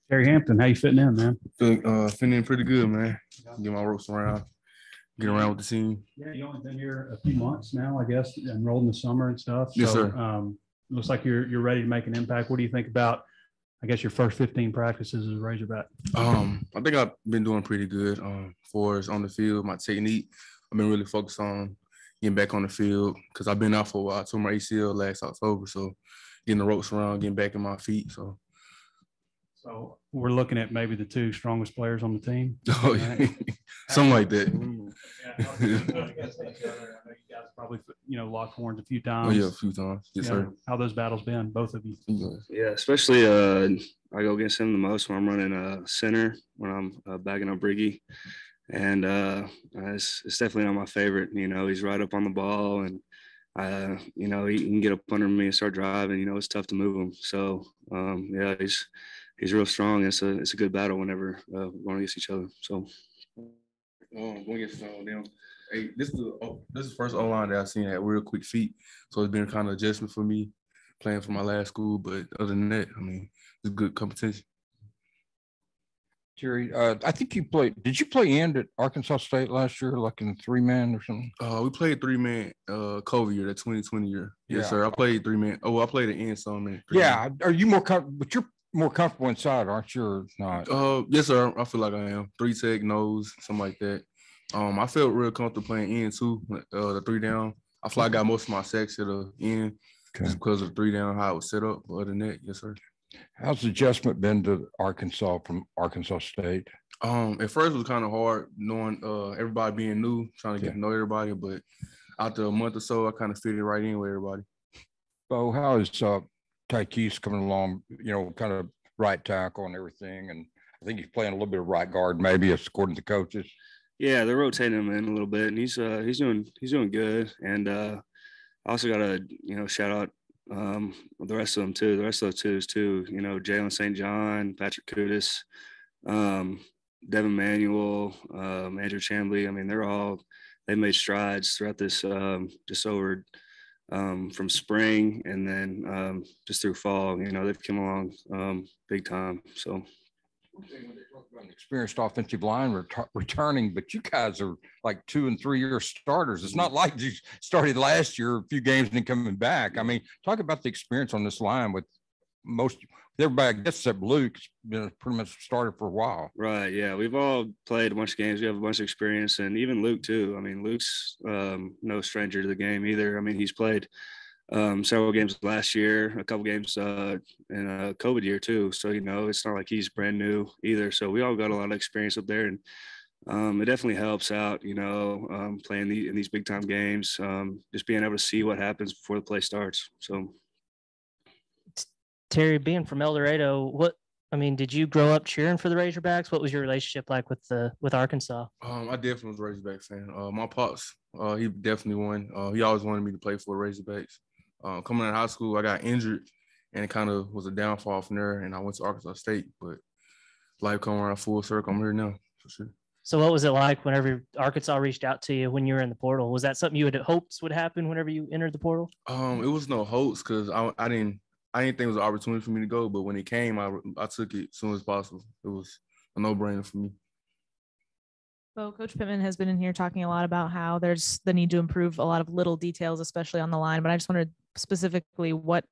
Terry Hampton, how you fitting in, man? Fitting in pretty good, man. Get my ropes around, get around with the team. Yeah, you only been here a few months now, I guess, enrolled in the summer and stuff. Yes, sir. Looks like you're ready to make an impact. What do you think about, I guess, your first 15 practices as a Razorback? I think I've been doing pretty good. For us on the field, my technique, I've been really focused on getting back on the field because I've been out for a while. I tore my ACL last October, so getting the ropes around, getting back in my feet. So we're looking at maybe the two strongest players on the team. Oh, right? Something like that. Yeah, I know you guys probably locked horns a few times. Oh yeah, a few times. Yes, sir. How those battles been, both of you? Yeah, especially I go against him the most when I'm running center, when I'm backing up Briggy, and it's definitely not my favorite. He's right up on the ball, and he can get up under me and start driving. It's tough to move him. So yeah, he's real strong. It's a good battle whenever we're going against each other. So going against them. Hey, this is the first O-line that I've seen had real quick feet. So it's been kind of adjustment for me playing for my last school. But other than that, I mean, it's good competition. Jerry, I think you played. Did you play end at Arkansas State last year, like in 3-man or something? We played 3-man COVID year, that 2020 year. Yes, Yeah. sir. I played 3-man. Oh, I played an end some in. Yeah. Are you more comfortable? But you're more comfortable inside, aren't you? Or not? Yes, sir. I feel like I am. 3-tech, nose, something like that. I felt real comfortable playing end too. The 3-down. I feel like I got most of my sacks at the end just because of the 3-down, how it was set up. But other than that, yes, sir. How's the adjustment been to Arkansas from Arkansas State? At first it was kind of hard knowing everybody being new, trying to get to know everybody. But after a month or so, I kind of fitted right in with everybody. Beaux, how is Tykees coming along? Kind of right tackle and everything, and I think he's playing a little bit of right guard, maybe according to coaches. Yeah, they're rotating him in a little bit, and he's doing good. And I also got to shout out the rest of them too. The rest of the twos too. Jalen St. John, Patrick Kudis, Devin Manuel, Andrew Chambly. I mean, they made strides throughout this just over from spring and then just through fall. They've come along big time. So. When they talk about an experienced offensive line returning, but you guys are like 2- and 3-year starters. It's not like you started last year, a few games, and then coming back. I mean, talk about the experience on this line with everybody. I guess except Luke's been pretty much started for a while. Right. Yeah, we've all played a bunch of games. We have a bunch of experience, and even Luke too. I mean, Luke's no stranger to the game either. I mean, he's played several games last year, a couple games in a COVID year too. So, it's not like he's brand new either. So we all got a lot of experience up there, and it definitely helps out, playing in these big time games, just being able to see what happens before the play starts. So. Terry, being from El Dorado, did you grow up cheering for the Razorbacks? What was your relationship like with Arkansas? I definitely was a Razorback fan. My pops, he definitely won. He always wanted me to play for the Razorbacks. Coming out of high school, I got injured, and it kind of was a downfall from there, and I went to Arkansas State. But life come around full circle. I'm here now, for sure. So what was it like whenever Arkansas reached out to you when you were in the portal? Was that something you had hoped would happen whenever you entered the portal? It was no hopes because I didn't think it was an opportunity for me to go. But when it came, I took it as soon as possible. It was a no-brainer for me. So Coach Pittman has been in here talking a lot about how there's the need to improve a lot of little details, especially on the line. But I just wondered specifically, what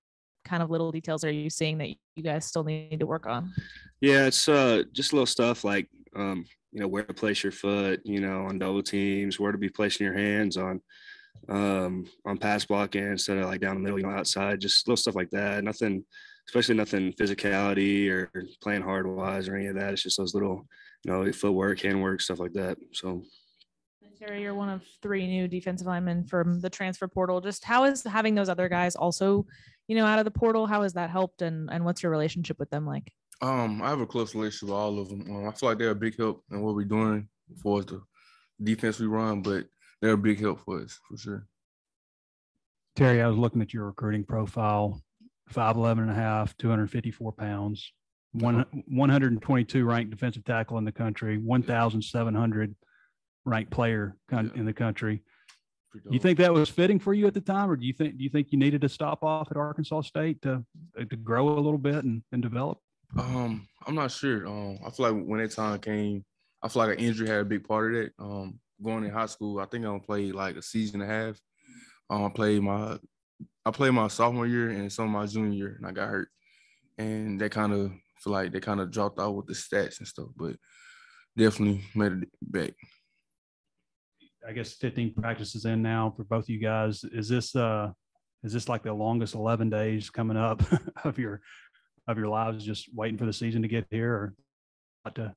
kind of little details are you seeing that you guys still need to work on? Yeah, it's just little stuff like, where to place your foot, on double teams, where to be placing your hands on pass blocking instead of like down the middle, outside, just little stuff like that. Nothing physicality or playing hard wise or any of that. It's just those little, footwork, handwork, stuff like that. So. Terry, you're one of 3 new defensive linemen from the transfer portal. Just how is having those other guys also, out of the portal, how has that helped, and what's your relationship with them like? I have a close relationship with all of them. I feel like they're a big help in what we're doing for the defense we run, but they're a big help for us, for sure. Terry, I was looking at your recruiting profile, 5'11 and a half, 254 pounds, 122 ranked defensive tackle in the country, 1,700 ranked player in the country. You think that was fitting for you at the time, or do you think you needed to stop off at Arkansas State to grow a little bit and develop? I'm not sure. I feel like when that time came, I feel like an injury had a big part of that. Going in high school, I think I only played like a season and a half. I played my sophomore year and some of my junior year, and I got hurt. And that kind of feel like they kind of dropped out with the stats and stuff, but definitely made it back. I guess 15 practices in now for both you guys. Is this like the longest 11 days coming up of your lives, just waiting for the season to get here, or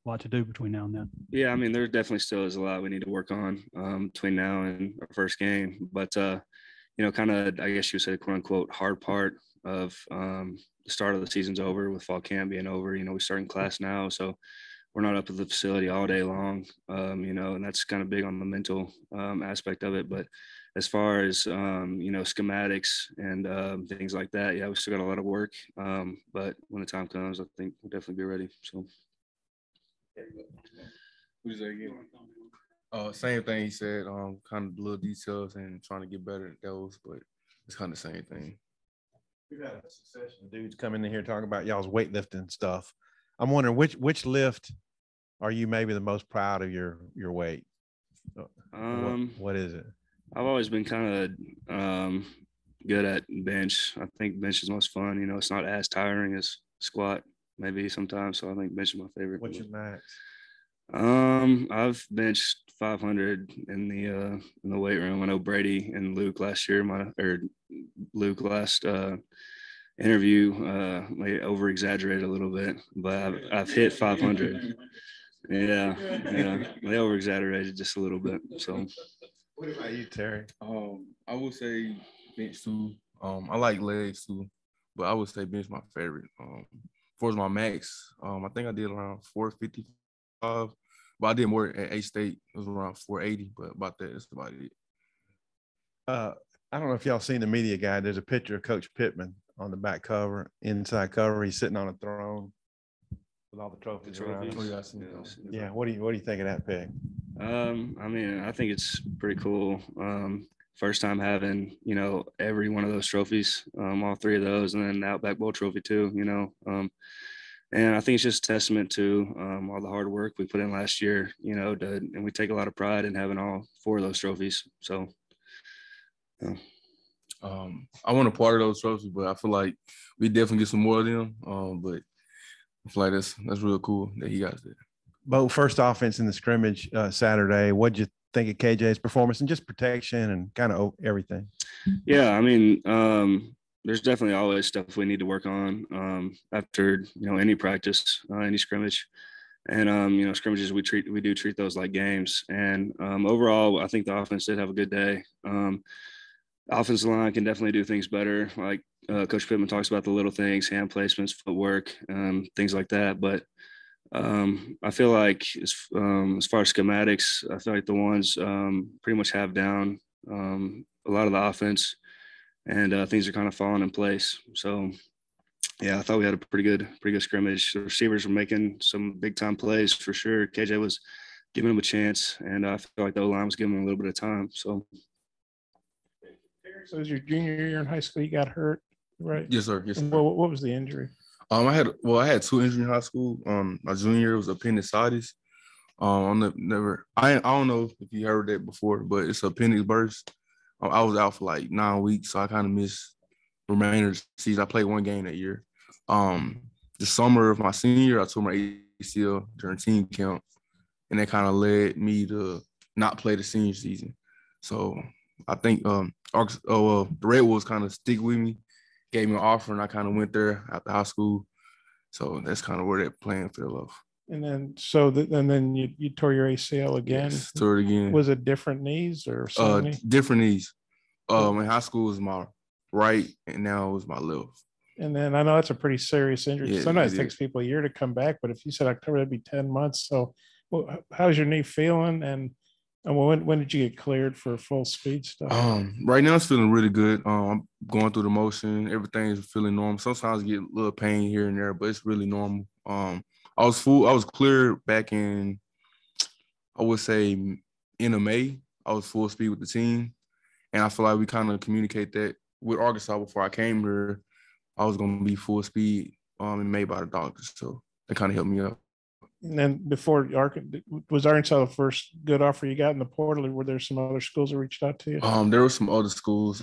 lot to do between now and then? Yeah, I mean, there definitely still is a lot we need to work on between now and our first game. But, kind of, I guess you would say, quote unquote, hard part of the start of the season's over with fall camp being over. We start in class now. So we're not up at the facility all day long, and that's kind of big on the mental aspect of it. But as far as, schematics and things like that, yeah, we still got a lot of work. But when the time comes, I think we'll definitely be ready. So. Who's that again? Same thing he said. Kind of little details and trying to get better at those, but it's kind of the same thing. We've had a succession of dudes coming in here talking about y'all's weightlifting stuff. I'm wondering which lift are you maybe the most proud of your weight? What is it? I've always been kind of good at bench. I think bench is most fun. It's not as tiring as squat maybe sometimes. So I think bench is my favorite. What's your max? I've benched 500 in the weight room. I know Brady and Luke last interview may over exaggerated a little bit, but I've hit 500. Yeah, they over exaggerated just a little bit. So, what about you, Terry? I would say bench too. I like legs too, but I would say bench my favorite. For my max, I think I did around 455, but I did more at A-State. It was around 480, but about that, that's about it. I don't know if y'all seen the media guide. There's a picture of Coach Pittman on the back cover, inside cover. He's sitting on a throne with all the trophies around him. Yeah. What do you think of that pick? I mean, I think it's pretty cool. First time having, every one of those trophies, all three of those, and then the Outback Bowl trophy too, and I think it's just a testament to all the hard work we put in last year, and we take a lot of pride in having all four of those trophies. So, I want a part of those trophies, but I feel like we definitely get some more of them. But I feel like that's real cool that he got that. Beaux, first offense in the scrimmage Saturday. What'd you think of KJ's performance and just protection and kind of everything? Yeah, I mean, there's definitely always stuff we need to work on after any practice, any scrimmage, and scrimmages we do treat those like games. And overall, I think the offense did have a good day. Offensive line can definitely do things better, like Coach Pittman talks about the little things, hand placements, footwork, things like that. But I feel like as far as schematics, I feel like the ones pretty much have down a lot of the offense, and things are kind of falling in place. So, yeah, I thought we had a pretty good scrimmage. The receivers were making some big time plays for sure. KJ was giving him a chance, and I feel like the O-line was giving him a little bit of time. So it was your junior year in high school. You got hurt, right? Yes, sir. Yes, sir. What was the injury? I had two injuries in high school. My junior year was appendicitis. I don't know if you heard that before, but it's appendix burst. I was out for like 9 weeks, so I kind of missed the remainder of the season. I played one game that year. The summer of my senior year, I tore my ACL during team camp, and that kind of led me to not play the senior season. So I think the Redwoods kind of stick with me, gave me an offer, and I kind of went there after high school. So that's kind of where that plan fell off. And then then you tore your ACL again. Yes, tore it again. Was it different knees or something? Different knees. In high school it was my right, and now it was my left. And then I know that's a pretty serious injury. Yeah, Sometimes it takes people a year to come back, but if you said October, that'd be 10 months. So how's your knee feeling? And when did you get cleared for full speed stuff? Right now it's feeling really good. I'm going through the motion. Everything is feeling normal. Sometimes I get a little pain here and there, but it's really normal. I was clear back in, I would say, end of May. I was full speed with the team. And I feel like we kind of communicate that with Arkansas before I came here. I was going to be full speed and made by the doctors. So they kind of helped me out. And then before was Arkansas the first good offer you got in the portal, or were there some other schools that reached out to you? There were some other schools.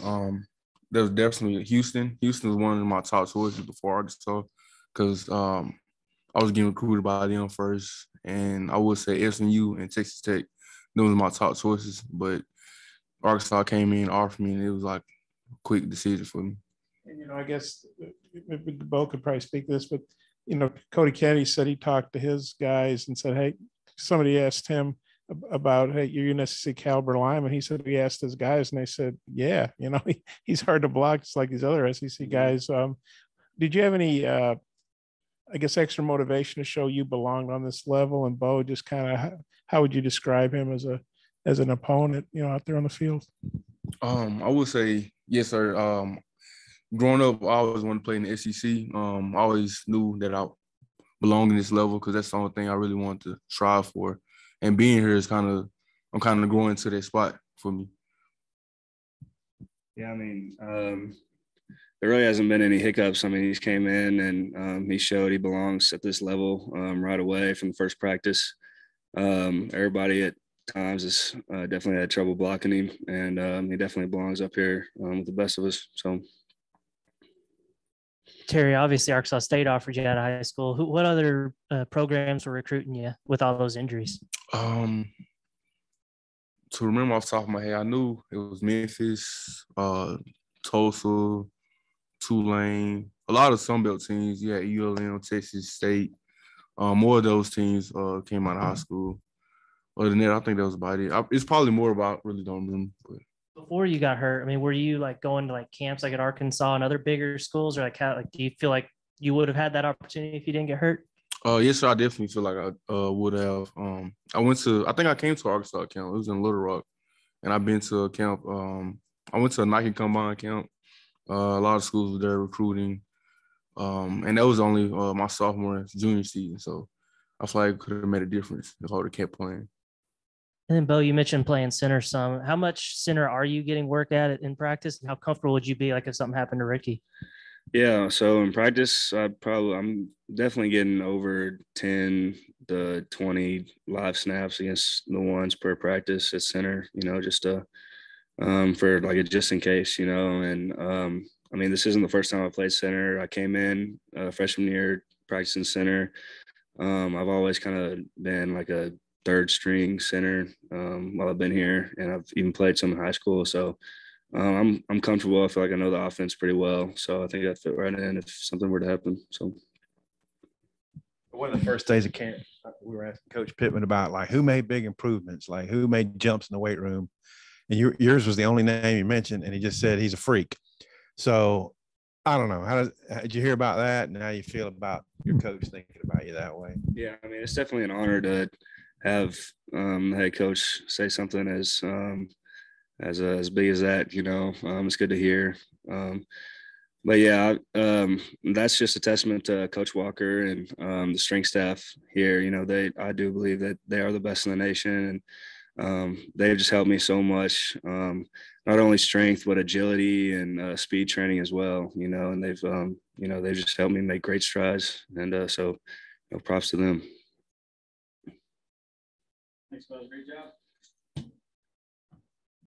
There was definitely Houston. Houston was one of my top choices before Arkansas because I was getting recruited by them first, and I would say SMU and Texas Tech. Those were my top choices, but Arkansas came in, offered me, and it was like a quick decision for me. And, I guess Beaux could probably speak to this, but, Cody Kennedy said he talked to his guys and said, hey, somebody asked him about, hey, you're an SEC caliber lineman. He said he asked his guys, and they said, yeah, he's hard to block just like these other SEC guys. Did you have any, I guess, extra motivation to show you belonged on this level? And Beaux, just kind of, how would you describe him as an opponent, out there on the field? I would say, yes, sir. Growing up, I always wanted to play in the SEC. I always knew that I belonged in this level because that's the only thing I really wanted to strive for. And being here is I'm kind of growing to that spot for me. Yeah, I mean, there really hasn't been any hiccups. I mean, he's came in and he showed he belongs at this level right away from the first practice. Everybody at times has definitely had trouble blocking him, and he definitely belongs up here with the best of us. So, Terry, obviously Arkansas State offered you out of high school. What other programs were recruiting you with all those injuries? To remember off the top of my head, I knew it was Memphis, Tulsa, Tulane, a lot of Sunbelt teams. Yeah, ULM, Texas State. More of those teams came out of high school. Other than that, I think that was about it. It's probably more about really don't remember. But. Before you got hurt, I mean, were you like going to like camps like at Arkansas and other bigger schools, or do you feel like you would have had that opportunity if you didn't get hurt? Yes, sir. I definitely feel like I would have. I think I came to Arkansas camp. It was in Little Rock, and I've been to a camp. I went to a Nike Combine camp. A lot of schools were there recruiting, and that was only my sophomore and junior season. So I feel like it could have made a difference if I would have kept playing. And then, Beaux, you mentioned playing center some. How much center are you getting work at in practice, and how comfortable would you be like if something happened to Ricky? Yeah, so in practice, I'm definitely getting over 10 to 20 live snaps against the ones per practice at center, just for like a just in case, and I mean, this isn't the first time I played center. I came in freshman year practicing center. I've always kind of been like a third string center while I've been here, and I've even played some in high school. So I'm comfortable. I feel like I know the offense pretty well. So I think I'd fit right in if something were to happen. So one of the first days of camp, we were asking Coach Pittman about like who made big improvements, like who made jumps in the weight room. And yours was the only name he mentioned, and he just said he's a freak. So I don't know. How did you hear about that, and how you feel about your coach thinking about you that way? Yeah, I mean, it's definitely an honor to have the head coach say something as big as that. It's good to hear. But yeah, that's just a testament to Coach Walker and the strength staff here. I do believe that they are the best in the nation, and they've just helped me so much. Not only strength, but agility and speed training as well. And they've just helped me make great strides. And so, props to them. Thanks, Beaux. Great job.